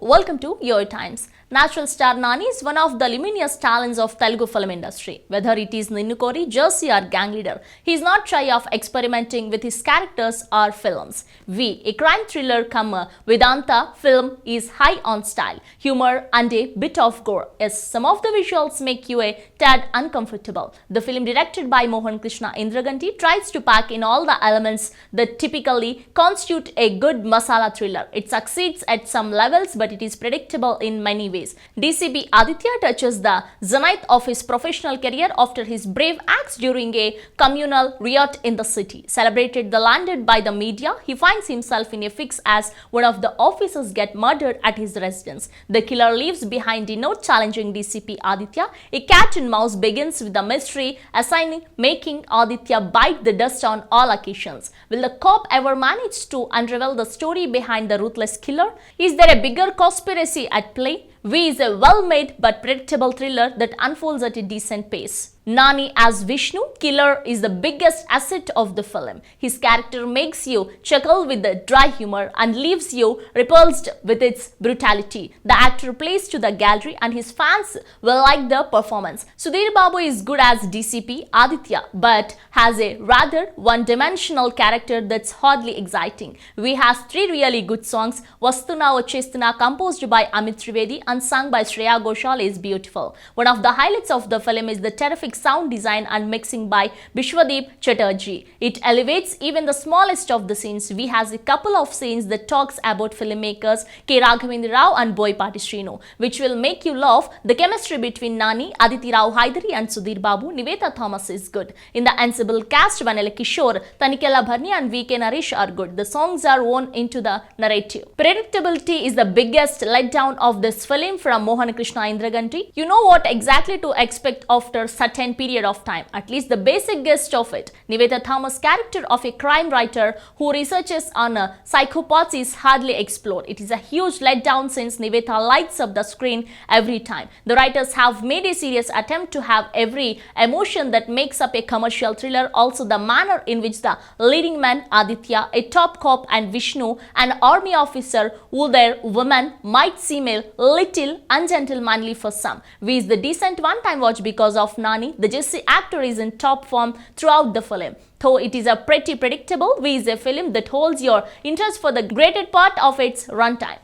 welcome to Your Times. Natural star Nani is one of the luminous talents of Telugu film industry. Whether it is Ninnu Kori, Jersey or Gang Leader, he is not shy of experimenting with his characters or films. A crime thriller come Vedanta film is high on style, humor and a bit of gore. Yes, some of the visuals make you a tad uncomfortable. The film, directed by Mohan Krishna Indraganti, tries to pack in all the elements that typically constitute a good masala thriller. It succeeds at some levels, but it is predictable in many ways. DCP Aditya touches the zenith of his professional career after his brave acts during a communal riot in the city. Celebrated the landed by the media, he finds himself in a fix as one of the officers get murdered at his residence. The killer leaves behind a note challenging DCP Aditya. A cat and mouse begins with the mystery assigning making Aditya bite the dust on all occasions. Will the cop ever manage to unravel the story behind the ruthless killer? Is there a bigger conspiracy at play? Is a well-made but predictable thriller that unfolds at a decent pace. Nani as Vishnu, killer, is the biggest asset of the film. His character makes you chuckle with the dry humor and leaves you repulsed with its brutality. The actor plays to the gallery and his fans will like the performance. Sudhir Babu is good as DCP Aditya but has a rather one-dimensional character that's hardly exciting. We has three really good songs. Vastuna Vachestuna, composed by Amit Trivedi and sung by Shreya Ghoshal, is beautiful. One of the highlights of the film is the terrific sound design and mixing by Bishwadeep Chatterjee. It elevates even the smallest of the scenes. We has a couple of scenes that talks about filmmakers K. Raghavendra Rao and Boyapati Srinu, which will make you laugh. The chemistry between Nani, Aditi Rao Hydari and Sudhir Babu, Nivetha Thomas is good. In the ensemble cast, Vanilla Kishore, Tanikela Bharni and VK Naresh are good. The songs are woven into the narrative. Predictability is the biggest letdown of this film from Mohan Krishna Indraganti. You know what exactly to expect after certain period of time, at least the basic gist of it. Nivetha Thomas' character of a crime writer who researches on psychopaths is hardly explored. It is a huge letdown since Nivetha lights up the screen every time. The writers have made a serious attempt to have every emotion that makes up a commercial thriller. Also, the manner in which the leading man Aditya, a top cop, and Vishnu, an army officer who their women might seem a little ungentlemanly for some. Is the decent one-time watch because of Nani. The Jesse actor is in top form throughout the film. Though it is a pretty predictable, is a film that holds your interest for the greater part of its runtime.